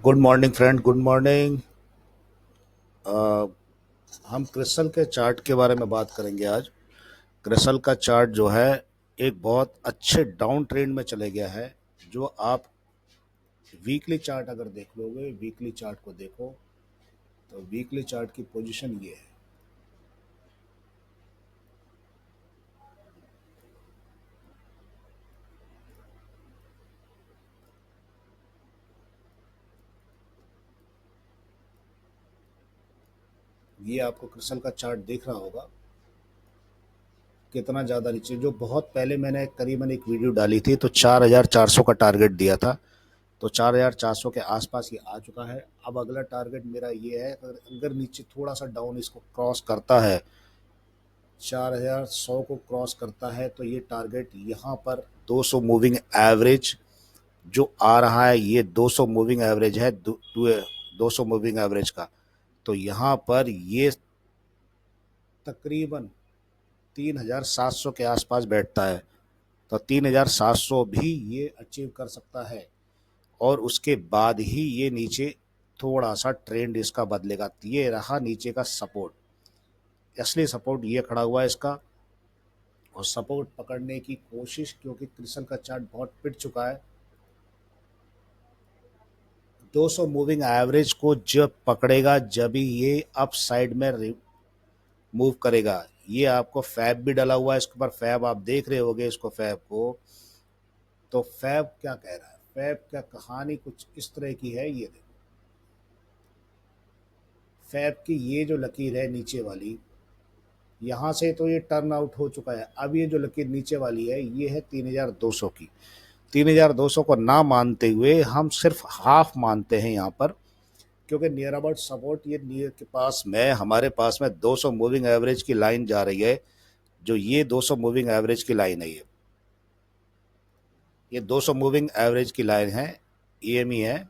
Good morning friend, good morning. हम crystal के chart के बारे में बात करेंगे आज। क्रिस्टल का चार्ट जो है एक बहुत अच्छे डाउन ट्रेंड में चले गया है। जो आप वीकली चार्ट अगर देख लोगे, वीकली चार्ट को देखो तो वीकली चार्ट की पोजीशन ये है। ये आपको क्रिस्टल का चार्ट दिख रहा होगा कितना ज़्यादा नीचे। जो बहुत पहले मैंने करीबन एक वीडियो डाली थी तो 4,400 का टारगेट दिया था, तो 4,400 के आसपास ये आ चुका है। अब अगला टारगेट मेरा ये है, अगर अगर नीचे थोड़ा सा डाउन इसको क्रॉस करता है, 4,100 को क्रॉस करता है, तो ये टारगेट यहाँ पर 200 मूविंग एवरेज जो आ रहा है, ये 200 मूविंग एवरेज है, 200 मूविंग एवरेज का। तो यहाँ पर ये तकरीबन 3,700 के आसपास बैठता है, तो 3,700 भी ये अचीव कर सकता है। और उसके बाद ही ये नीचे थोड़ा सा ट्रेंड इसका बदलेगा। ये रहा नीचे का सपोर्ट, असली सपोर्ट ये खड़ा हुआ है इसका। और सपोर्ट पकड़ने की कोशिश, क्योंकि क्रिस्टल का चार्ट बहुत पिट चुका है, 200 मूविंग एवरेज को जब पकड़ेगा जब ही ये अप साइड में मूव करेगा। ये आपको फैब भी डला हुआ है इसके ऊपर, फैब आप देख रहे होगे इसको, फैब को। तो फैब क्या कह रहा है, फैब क्या कहानी कुछ इस तरह की है। ये देखो, फैब की ये जो लकीर है नीचे वाली, यहाँ से तो ये टर्न आउट हो चुका है। अब ये जो लकीर नीचे वाली है ये है 3,200 की। 3,200 को ना मानते हुए हम सिर्फ हाफ मानते हैं यहाँ पर, क्योंकि नियर अबाउट सपोर्ट ये नियर के पास में, हमारे पास में 200 मूविंग एवरेज की लाइन जा रही है। जो ये 200 मूविंग एवरेज की लाइन है, ये 200 मूविंग एवरेज की लाइन है, ईएमई है।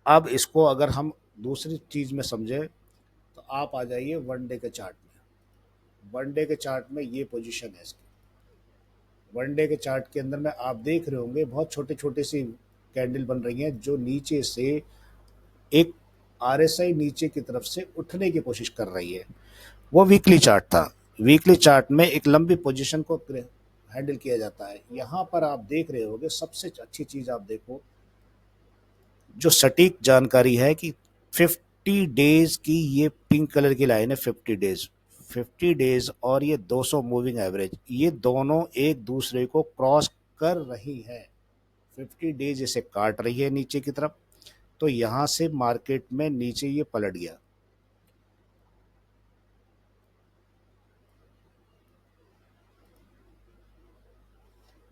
अब इसको अगर हम दूसरी चीज में समझे तो आप आ जाइए वन डे के चार्ट में। वन डे के चार्ट में ये पोजीशन है इसकी। वन डे के चार्ट के अंदर में आप देख रहे होंगे बहुत छोटे छोटे सी कैंडल बन रही हैं, जो नीचे से एक आरएसआई नीचे की तरफ से उठने की कोशिश कर रही है। वो वीकली चार्ट था। वीकली चार्ट में एक लंबी पोजीशन को हैंडल किया जाता है। यहाँ पर आप देख रहे होंगे, सबसे अच्छी चीज आप देखो, जो सटीक जानकारी है कि 50 डेज की ये पिंक कलर की लाइन है। 50 डेज, 50 डेज और ये 200 मूविंग एवरेज, ये दोनों एक दूसरे को क्रॉस कर रही है। 50 डेज इसे काट रही है नीचे की तरफ, तो यहां से मार्केट में नीचे ये पलट गया।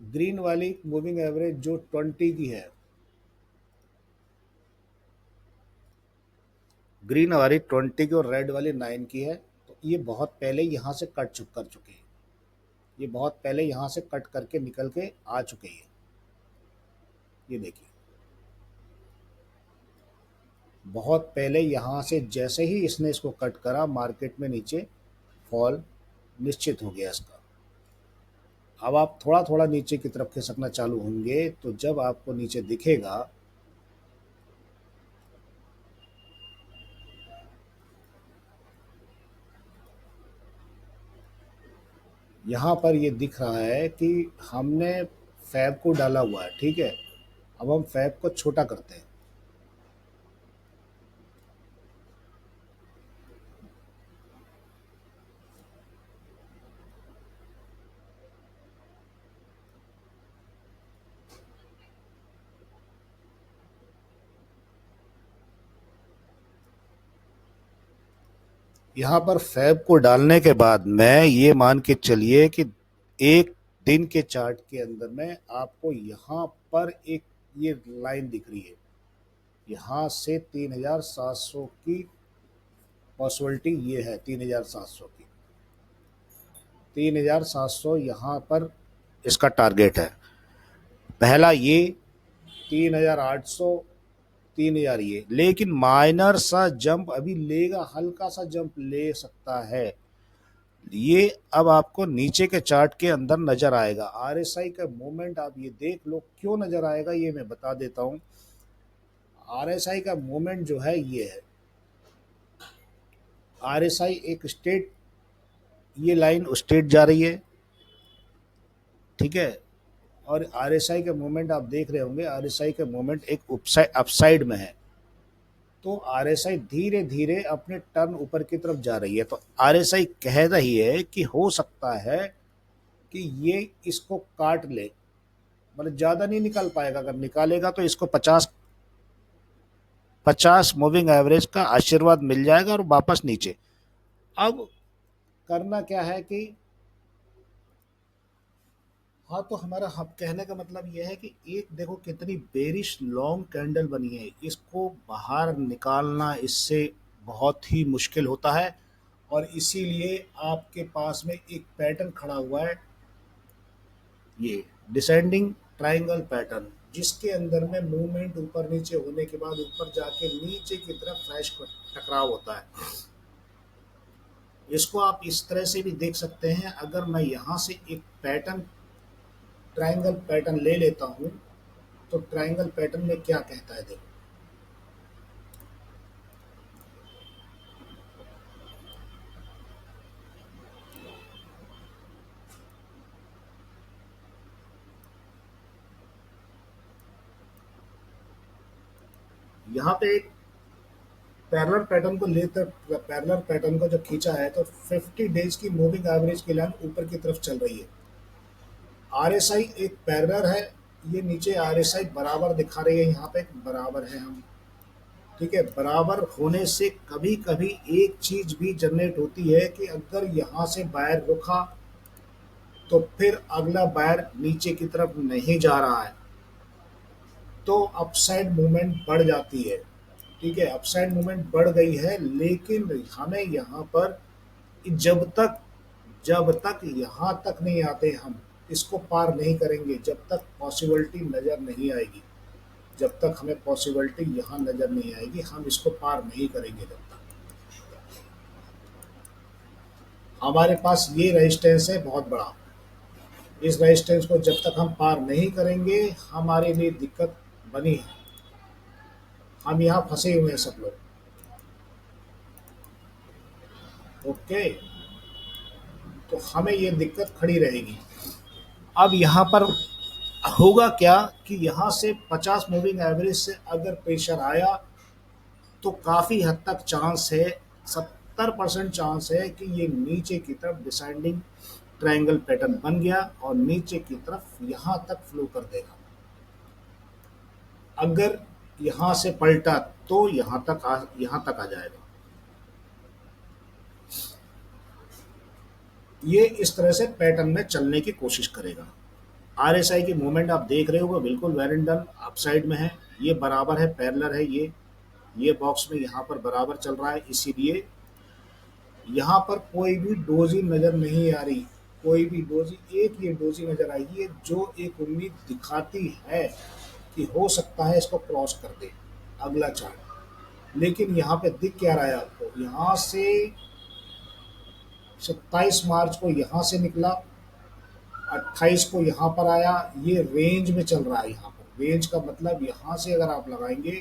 ग्रीन वाली मूविंग एवरेज जो 20 की है, ग्रीन वाली 20 की और रेड वाली 9 की है, तो ये बहुत पहले यहाँ से कर चुके हैं। ये बहुत पहले यहाँ से कट करके निकल के आ चुके हैं। ये देखिए, बहुत पहले यहाँ से जैसे ही इसने इसको कट करा, मार्केट में नीचे फॉल निश्चित हो गया इसका। अब आप थोड़ा थोड़ा नीचे की तरफ खिसकना चालू होंगे, तो जब आपको नीचे दिखेगा, यहाँ पर ये दिख रहा है कि हमने फैब को डाला हुआ है, ठीक है। अब हम फैब को छोटा करते हैं। यहाँ पर फैब को डालने के बाद मैं ये मान के चलिए कि एक दिन के चार्ट के अंदर में आपको यहाँ पर एक ये लाइन दिख रही है। यहाँ से 3,700 की पॉसिबिलिटी ये है, 3,700 की। 3,700 यहाँ पर इसका टारगेट है। पहला ये 3,800, 3,000 ये, लेकिन माइनर सा जंप अभी लेगा, हल्का सा जंप ले सकता है। ये अब आपको नीचे के चार्ट के अंदर नजर आएगा। आरएसआई का मूवमेंट आप ये देख लो, क्यों नजर आएगा ये मैं बता देता हूँ। आरएसआई का मूवमेंट जो है ये है, आरएसआई एक स्ट्रेट, ये लाइन स्ट्रेट जा रही है, ठीक है। और आरएसआई का मूवमेंट आप देख रहे होंगे, आरएसआई का मूवमेंट एक अपसाइड में है। तो आरएसआई धीरे धीरे अपने टर्न ऊपर की तरफ जा रही है। तो आरएसआई कह रही है कि हो सकता है कि ये इसको काट ले, मतलब ज्यादा नहीं निकाल पाएगा, अगर निकालेगा तो इसको 50 मूविंग एवरेज का आशीर्वाद मिल जाएगा और वापस नीचे। अब करना क्या है कि, हाँ, तो हमारा हम कहने का मतलब यह है कि एक देखो कितनी बेरिश लॉन्ग कैंडल बनी है, इसको बाहर निकालना इससे बहुत ही मुश्किल होता है। और इसीलिए आपके पास में एक पैटर्न खड़ा हुआ है, ये डिसेंडिंग ट्रायंगल पैटर्न, जिसके अंदर में मूवमेंट ऊपर नीचे होने के बाद ऊपर जाके नीचे की तरफ फ्लैश टकराव होता है। इसको आप इस तरह से भी देख सकते हैं, अगर मैं यहाँ से एक पैटर्न, ट्रायंगल पैटर्न ले लेता हूँ, तो ट्रायंगल पैटर्न में क्या कहता है देखो, यहाँ पे एक पैरेलल पैटर्न को लेकर, पैरेलल पैटर्न को जब खींचा है तो 50 डेज की मूविंग एवरेज की लाइन ऊपर की तरफ चल रही है। आरएसआई एक पैरेलल है, ये नीचे आरएसआई बराबर दिखा रही है, यहाँ पे बराबर है हम, ठीक है। बराबर होने से कभी कभी एक चीज भी जनरेट होती है कि अगर यहाँ से बायर रुका तो फिर अगला बायर नीचे की तरफ नहीं जा रहा है, तो अपसाइड मूवमेंट बढ़ जाती है, ठीक है। अपसाइड मूवमेंट बढ़ गई है, लेकिन हमें यहाँ पर जब तक यहाँ तक नहीं आते, हम इसको पार नहीं करेंगे, जब तक पॉसिबिलिटी नज़र नहीं आएगी, जब तक हमें पॉसिबिलिटी यहाँ नज़र नहीं आएगी, हम इसको पार नहीं करेंगे। जब तक हमारे पास ये रेजिस्टेंस है बहुत बड़ा, इस रेजिस्टेंस को जब तक हम पार नहीं करेंगे हमारे लिए दिक्कत बनी है, हम यहाँ फंसे हुए हैं सब लोग। ओके, तो हमें ये दिक्कत खड़ी रहेगी। अब यहाँ पर होगा क्या कि यहाँ से 50 मूविंग एवरेज से अगर प्रेशर आया तो काफ़ी हद तक चांस है, 70% चांस है कि ये नीचे की तरफ डिसेंडिंग ट्रायंगल पैटर्न बन गया और नीचे की तरफ यहाँ तक फ्लो कर देगा। अगर यहाँ से पलटा तो यहाँ तक आ जाएगा। ये इस तरह से पैटर्न में चलने की कोशिश करेगा। आरएसआई की मूवमेंट आप देख रहे हो बिल्कुल वेल एंड डन, अपसाइड में है, ये बराबर है, पैरेलल है, ये बॉक्स में यहाँ पर बराबर चल रहा है, इसीलिए यहाँ पर कोई भी डोजी नज़र नहीं आ रही, कोई भी डोजी, एक ये डोजी नज़र आई है जो एक उम्मीद दिखाती है कि हो सकता है इसको क्रॉस कर दे अगला चार्ट। लेकिन यहाँ पे दिख क्या रहा है आपको, यहाँ से 27 मार्च को यहाँ से निकला, 28 को यहाँ पर आया, ये रेंज में चल रहा है। यहाँ पर रेंज का मतलब यहाँ से अगर आप लगाएंगे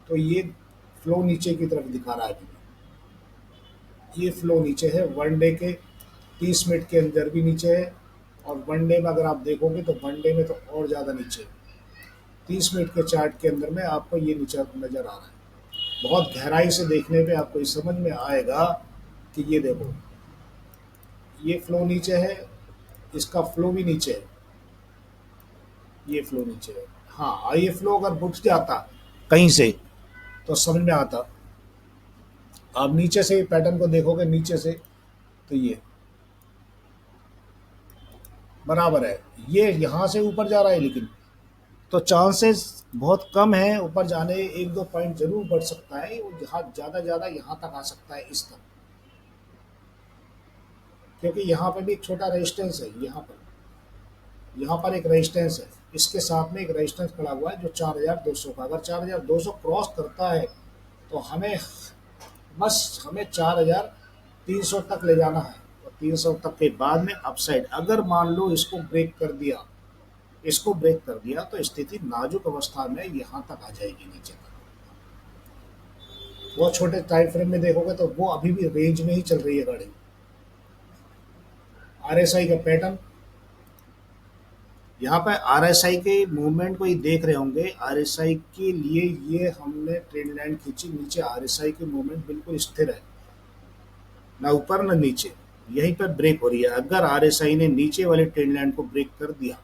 तो ये फ्लो नीचे की तरफ दिखा रहा है, ये फ्लो नीचे है, वन डे के 30 मिनट के अंदर भी नीचे है, और वन डे में अगर आप देखोगे तो वन डे में तो और ज़्यादा नीचे है, 30 मिनट के चार्ट के अंदर में आपको ये नीचे नज़र आ रहा है। बहुत गहराई से देखने पे आपको ये समझ में आएगा कि ये देखो, ये फ्लो नीचे है, इसका फ्लो भी नीचे है, ये फ्लो नीचे है। हाँ, ये फ्लो अगर बुझ जाता कहीं से तो समझ में आता। आप नीचे से पैटर्न को देखोगे, नीचे से तो ये बराबर है, ये यहाँ से ऊपर जा रहा है, लेकिन तो चांसेस बहुत कम है ऊपर जाने, एक दो पॉइंट जरूर बढ़ सकता है, वो जहाँ ज़्यादा यहाँ तक आ सकता है, इस तक, क्योंकि यहाँ पर भी एक छोटा रेजिस्टेंस है, यहाँ पर एक रेजिस्टेंस है, इसके साथ में एक रेजिस्टेंस खड़ा हुआ है जो 4200 का, अगर 4200 क्रॉस करता है तो हमें 4300 तक ले जाना है, और 300 तक के बाद में अपसाइड, अगर मान लो इसको ब्रेक कर दिया, इसको ब्रेक कर दिया तो स्थिति नाजुक अवस्था में यहाँ तक आ जाएगी नीचे तक। बहुत छोटे टाइम फ्रेम में देखोगे तो वो अभी भी रेंज में ही चल रही है गाड़ी। आरएसआई का पैटर्न, यहाँ पे आरएसआई के मूवमेंट को ही देख रहे होंगे। आरएसआई के लिए ये हमने ट्रेंड लाइन खींची, नीचे आरएसआई की मूवमेंट बिल्कुल स्थिर है, ना ऊपर ना नीचे, यहीं पर ब्रेक हो रही है। अगर आरएसआई ने नीचे वाले ट्रेंड लाइन को ब्रेक कर दिया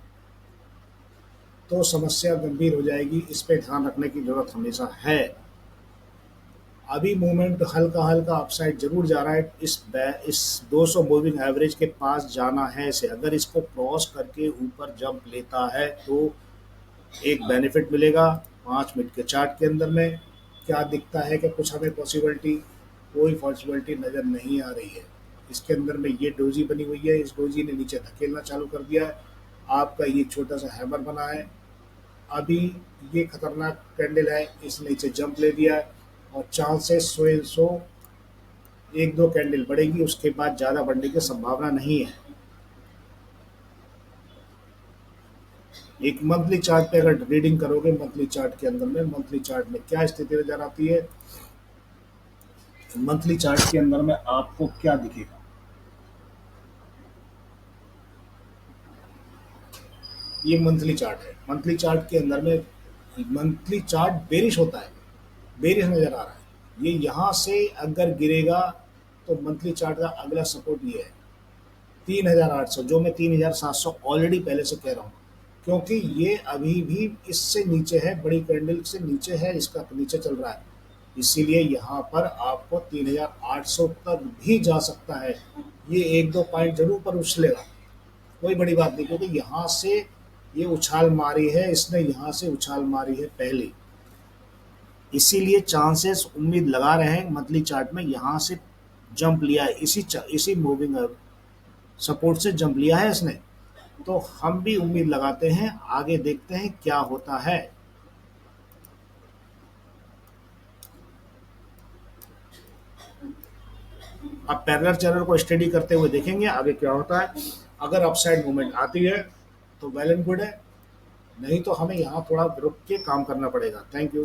तो समस्या गंभीर हो जाएगी, इस पे ध्यान रखने की जरूरत हमेशा है। अभी मूवमेंट हल्का हल्का अपसाइड जरूर जा रहा है, इस 200 मूविंग एवरेज के पास जाना है इसे। अगर इसको क्रॉस करके ऊपर जंप लेता है तो एक बेनिफिट मिलेगा। 5 मिनट के चार्ट के अंदर में क्या दिखता है कि कुछ हमें पॉसिबिलिटी, कोई पॉसिबिलिटी नज़र नहीं आ रही है। इसके अंदर में ये डोजी बनी हुई है, इस डोजी ने नीचे धकेलना चालू कर दिया है। आपका ये छोटा सा हैमर बना है, अभी ये खतरनाक कैंडल है, इस नीचे जंप ले दिया है और चांसेस सो 1-2 कैंडल बढ़ेगी, उसके बाद ज़्यादा बढ़ने की संभावना नहीं है। एक मंथली चार्ट पे अगर रीडिंग करोगे, मंथली चार्ट के अंदर में, मंथली चार्ट में क्या स्थिति नजर आती है, मंथली चार्ट के अंदर में आपको क्या दिखेगा। ये मंथली चार्ट है, मंथली चार्ट के अंदर में मंथली चार्ट बेरिश होता है, बेरिश नजर आ रहा है। ये यहाँ से अगर गिरेगा तो मंथली चार्ट का अगला सपोर्ट ये है 3800, जो मैं 3700 ऑलरेडी पहले से कह रहा हूँ, क्योंकि ये अभी भी इससे नीचे है, बड़ी कैंडल से नीचे है, इसका नीचे चल रहा है, इसीलिए यहाँ पर आपको 3800 तक भी जा सकता है। ये 1-2 पॉइंट जरूर पर उछलेगा, कोई बड़ी बात नहीं, क्योंकि यहाँ से ये उछाल मारी है, इसने यहाँ से उछाल मारी है पहले, इसीलिए चांसेस उम्मीद लगा रहे हैं मंथली चार्ट में। यहाँ से जंप लिया है, इसी मूविंग सपोर्ट से जंप लिया है इसने, तो हम भी उम्मीद लगाते हैं, आगे देखते हैं क्या होता है। अब पैरेलल चैनल को स्टडी करते हुए देखेंगे आगे क्या होता है। अगर अपसाइड मूवमेंट आती है तो वेल एंड गुड है, नहीं तो हमें यहाँ थोड़ा रुक के काम करना पड़ेगा। Thank you.